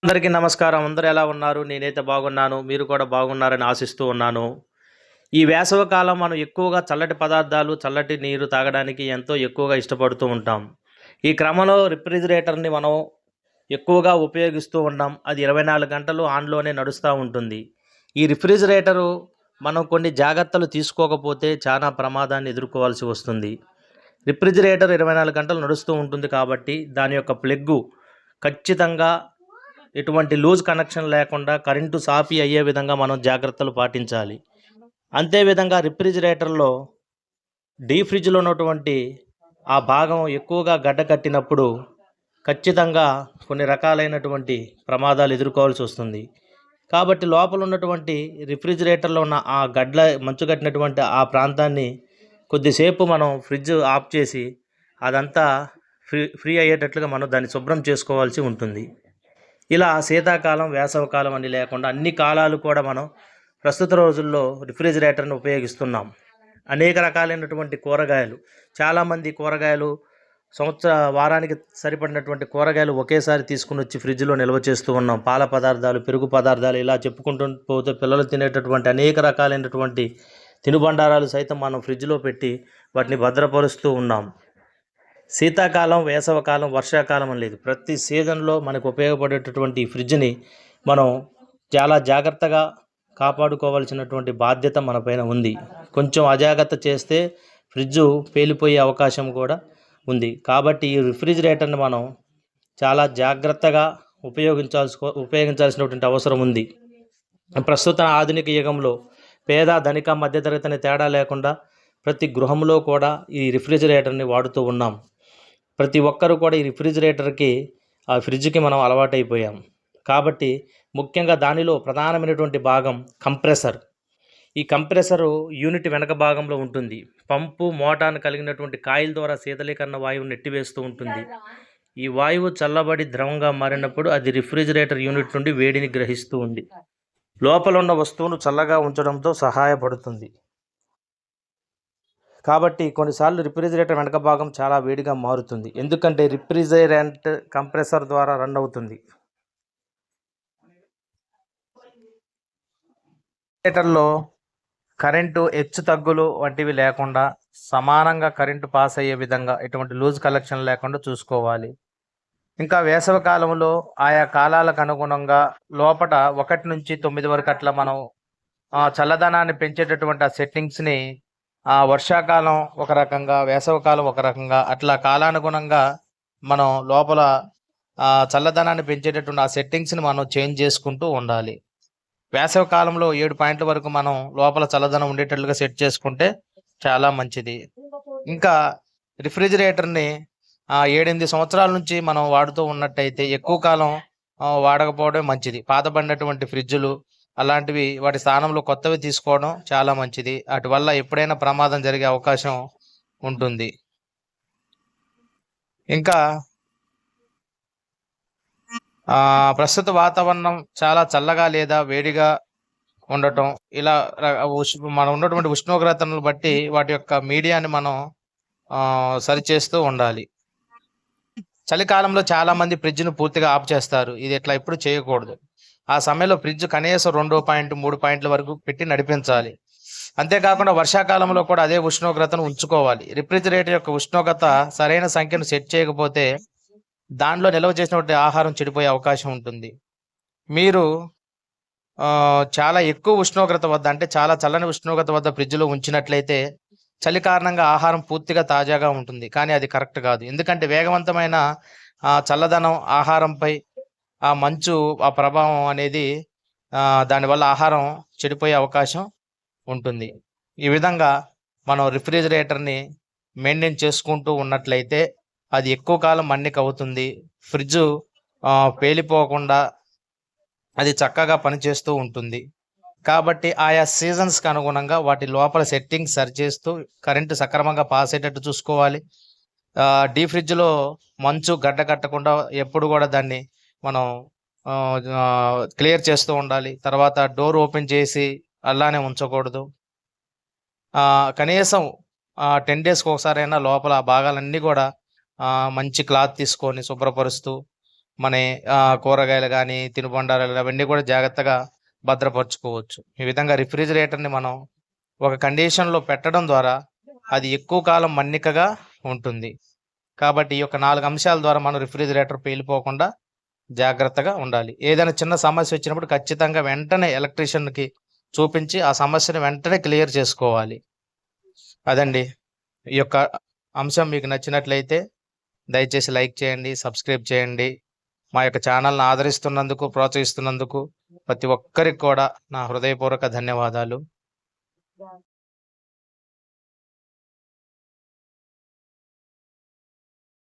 అందరికీ నమస్కారం. అందరూ ఎలా ఉన్నారు? నేనైతే బాగున్నాను. మీరు కూడా బాగున్నారని ఆశిస్తూ ఉన్నాను. ఈ వేసవి కాలం మనం ఎక్కువగా చల్లటి పదార్థాలు, చల్లటి నీరు తాగడానికి ఎంతో ఎక్కువగా ఇష్టపడుతూ ఉంటాం. ఈ క్రమంలో రిఫ్రిజిరేటర్‌ని మనం ఎక్కువగా ఉపయోగిస్తూ ఉన్నాం. అది 24 గంటలు ఆన్‌లోనే నడుస్తా ఉంటుంది. ఈ రిఫ్రిజిరేటరు మనం కొన్ని జాగ్రత్తలు తీసుకోకపోతే చానా ప్రమాదాన్ని ఎదుర్కోవాల్సి వస్తుంది. రిఫ్రిజిరేటర్ 24 గంటలు నడుస్తూ ఉంటుంది కాబట్టి దాని యొక్క ప్లగ్గు ఖచ్చితంగా ఎటువంటి లూజ్ కనెక్షన్ లేకుండా కరెంటు సాఫీ అయ్యే విధంగా మనం జాగ్రత్తలు పాటించాలి. అంతే విధంగా రిఫ్రిజిరేటర్‌లో డీప్ ఫ్రిడ్జ్‌లో ఉన్నటువంటి ఆ భాగం ఎక్కువగా గడ్డ కట్టినప్పుడు ఖచ్చితంగా కొన్ని రకాలైనటువంటి ప్రమాదాలు ఎదుర్కోవాల్సి వస్తుంది. కాబట్టి లోపల ఉన్నటువంటి రిఫ్రిజిరేటర్‌లో ఉన్న ఆ మంచు కట్టినటువంటి ఆ ప్రాంతాన్ని కొద్దిసేపు మనం ఫ్రిడ్జ్ ఆఫ్ చేసి అదంతా ఫ్రీ అయ్యేటట్లుగా మనం దాన్ని శుభ్రం చేసుకోవాల్సి ఉంటుంది. ఇలా శీతాకాలం, వేసవికాలం అని లేకుండా అన్ని కాలాలు కూడా మనం ప్రస్తుత రోజుల్లో రిఫ్రిజిరేటర్‌ని ఉపయోగిస్తున్నాం. అనేక రకాలైనటువంటి కూరగాయలు, చాలామంది కూరగాయలు వారానికి సరిపడినటువంటి కూరగాయలు ఒకేసారి తీసుకొనొచ్చి ఫ్రిడ్జ్‌లో నిల్వ చేస్తూ ఉన్నాం. పాల పదార్థాలు, పెరుగు పదార్థాలు ఇలా చెప్పుకుంటూ పోతే పిల్లలు తినేటటువంటి అనేక రకాలైనటువంటి తినుబండారాలు సైతం మనం ఫ్రిడ్జ్‌లో పెట్టి వాటిని భద్రపరుస్తూ ఉన్నాం. శీతాకాలం, వేసవికాలం, వర్షాకాలం అని లేదు. ప్రతి సీజన్‌లో మనకు ఉపయోగపడేటటువంటి ఈ ఫ్రిడ్జ్‌ని మనం చాలా జాగ్రత్తగా కాపాడుకోవాల్సినటువంటి బాధ్యత మన పైన ఉంది. కొంచెం అజాగ్రత్త చేస్తే ఫ్రిడ్జు పేలిపోయే అవకాశం కూడా ఉంది. కాబట్టి ఈ రిఫ్రిజిరేటర్‌ని మనం చాలా జాగ్రత్తగా ఉపయోగించాల్సినటువంటి అవసరం ఉంది. ప్రస్తుత ఆధునిక యుగంలో పేద, ధనిక, మధ్యతరగతి అనే తేడా లేకుండా ప్రతి గృహంలో కూడా ఈ రిఫ్రిజిరేటర్‌ని వాడుతూ ఉన్నాం. ప్రతి ఒక్కరు కూడా ఈ రిఫ్రిజిరేటర్‌కి, ఆ ఫ్రిడ్జ్‌కి మనం అలవాటైపోయాం. కాబట్టి ముఖ్యంగా దానిలో ప్రధానమైనటువంటి భాగం కంప్రెసర్. ఈ కంప్రెసరు యూనిట్ వెనక భాగంలో ఉంటుంది. పంపు, మోటార్‌ను కలిగినటువంటి కాయిల్ ద్వారా శీతలీకరణ వాయువును నెట్టివేస్తూ ఉంటుంది. ఈ వాయువు చల్లబడి ద్రవంగా మారినప్పుడు అది రిఫ్రిజిరేటర్ యూనిట్ నుండి వేడిని గ్రహిస్తూ ఉంది. లోపల ఉన్న వస్తువును చల్లగా ఉంచడంతో సహాయపడుతుంది. కాబట్టి కొన్నిసార్లు రిఫ్రిజిరేటర్ వెనక భాగం చాలా వేడిగా మారుతుంది. ఎందుకంటే రిఫ్రిజిరెంట్ కంప్రెసర్ ద్వారా రన్ అవుతుంది. రిఫ్రిజిరేటర్‌లో కరెంటు హెచ్చు తగ్గులు వంటివి లేకుండా సమానంగా కరెంటు పాస్ అయ్యే విధంగా ఎటువంటి లూజ్ కలెక్షన్ లేకుండా చూసుకోవాలి. ఇంకా వేసవి కాలంలో ఆయా కాలాలకు అనుగుణంగా లోపట 1 నుంచి 9 వరకు అట్లా మనం చల్లదనాన్ని పెంచేటటువంటి ఆ సెట్టింగ్స్‌ని వర్షాకాలం ఒక రకంగా, వేసవికాలం ఒక రకంగా అట్లా కాలానుగుణంగా మనం లోపల చల్లదనాన్ని పెంచేటటువంటి ఆ సెట్టింగ్స్‌ని మనం చేంజ్ చేసుకుంటూ ఉండాలి. వేసవి కాలంలో 7 పాయింట్ల వరకు మనం లోపల చల్లదనం ఉండేటట్లుగా సెట్ చేసుకుంటే చాలా మంచిది. ఇంకా రిఫ్రిజిరేటర్‌ని 7, 8 సంవత్సరాల నుంచి మనం వాడుతూ ఉన్నట్టయితే ఎక్కువ కాలం వాడకపోవడమే మంచిది. పాతబడినటువంటి ఫ్రిడ్జులు అలాంటివి వాటి స్థానంలో కొత్తవి తీసుకోవడం చాలా మంచిది. అటు వల్ల ఎప్పుడైనా ప్రమాదం జరిగే అవకాశం ఉంటుంది. ఇంకా ప్రస్తుత వాతావరణం చాలా చల్లగా లేదా వేడిగా ఉండటం ఇలా మనం ఉన్నటువంటి ఉష్ణోగ్రతను బట్టి వాటి యొక్క మీడియాని మనం సరిచేస్తూ ఉండాలి. చలికాలంలో చాలామంది ఫ్రిడ్జ్‌ను పూర్తిగా ఆఫ్ చేస్తారు. ఇది ఇట్లా ఎప్పుడు చేయకూడదు. ఆ సమయంలో ఫ్రిడ్జ్ కనీసం 2 పాయింట్, 3 పాయింట్ల వరకు పెట్టి నడిపించాలి. అంతేకాకుండా వర్షాకాలంలో కూడా అదే ఉష్ణోగ్రతను ఉంచుకోవాలి. రిఫ్రిజిరేటర్ యొక్క ఉష్ణోగ్రత సరైన సంఖ్యను సెట్ చేయకపోతే దానిలో నిల్వ చేసినటువంటి ఆహారం చెడిపోయే అవకాశం ఉంటుంది. మీరు చాలా ఎక్కువ ఉష్ణోగ్రత వద్ద అంటే చాలా చల్లని ఉష్ణోగ్రత వద్ద ఫ్రిడ్జ్‌లో ఉంచినట్లయితే చలి కారణంగా ఆహారం పూర్తిగా తాజాగా ఉంటుంది. కానీ అది కరెక్ట్ కాదు. ఎందుకంటే వేగవంతమైన చల్లదనం ఆహారంపై ఆ మంచు ఆ ప్రభావం అనేది దానివల్ల ఆహారం చెడిపోయే అవకాశం ఉంటుంది. ఈ విధంగా మనం రిఫ్రిజిరేటర్‌ని మెయింటైన్ చేసుకుంటూ ఉన్నట్లయితే అది ఎక్కువ కాలం మన్నిక అవుతుంది. ఫ్రిడ్జు పేలిపోకుండా అది చక్కగా పనిచేస్తూ ఉంటుంది. కాబట్టి ఆయా సీజన్స్‌కి అనుగుణంగా వాటి లోపల సెట్టింగ్స్ సరిచేస్తూ కరెంటు సక్రమంగా పాస్ అయ్యేటట్టు చూసుకోవాలి. డీప్ ఫ్రిడ్జ్‌లో మంచు గడ్డ కట్టకుండా ఎప్పుడు గూడా దాన్ని మనం క్లియర్ చేస్తూ ఉండాలి. తర్వాత డోర్ ఓపెన్ చేసి అలానే ఉంచకూడదు. కనీసం 10 డేస్‌కి ఒకసారైనా లోపల ఆ భాగాలన్నీ గూడా మంచి క్లాత్ తీసుకొని శుభ్రపరుస్తూ మన కూరగాయలు కానీ తినుబండారాలు అవన్నీ కూడా జాగ్రత్తగా భద్రపరచుకోవచ్చు. ఈ విధంగా రిఫ్రిజిరేటర్ని మనం ఒక కండిషన్లో పెట్టడం ద్వారా అది ఎక్కువ కాలం మన్నికగా ఉంటుంది. కాబట్టి ఈ యొక్క 4 అంశాల ద్వారా మనం రిఫ్రిజిరేటర్ పేలిపోకుండా జాగ్రత్తగా ఉండాలి. ఏదైనా చిన్న సమస్య వచ్చినప్పుడు ఖచ్చితంగా వెంటనే ఎలక్ట్రీషియన్‌కి చూపించి ఆ సమస్యను వెంటనే క్లియర్ చేసుకోవాలి. అదండి. ఈ యొక్క అంశం మీకు నచ్చినట్లయితే దయచేసి లైక్ చేయండి, సబ్స్క్రైబ్ చేయండి. మా యొక్క ఛానల్‌ని ఆదరిస్తున్నందుకు, ప్రోత్సహిస్తున్నందుకు ప్రతి ఒక్కరికి కూడా నా హృదయపూర్వక ధన్యవాదాలు.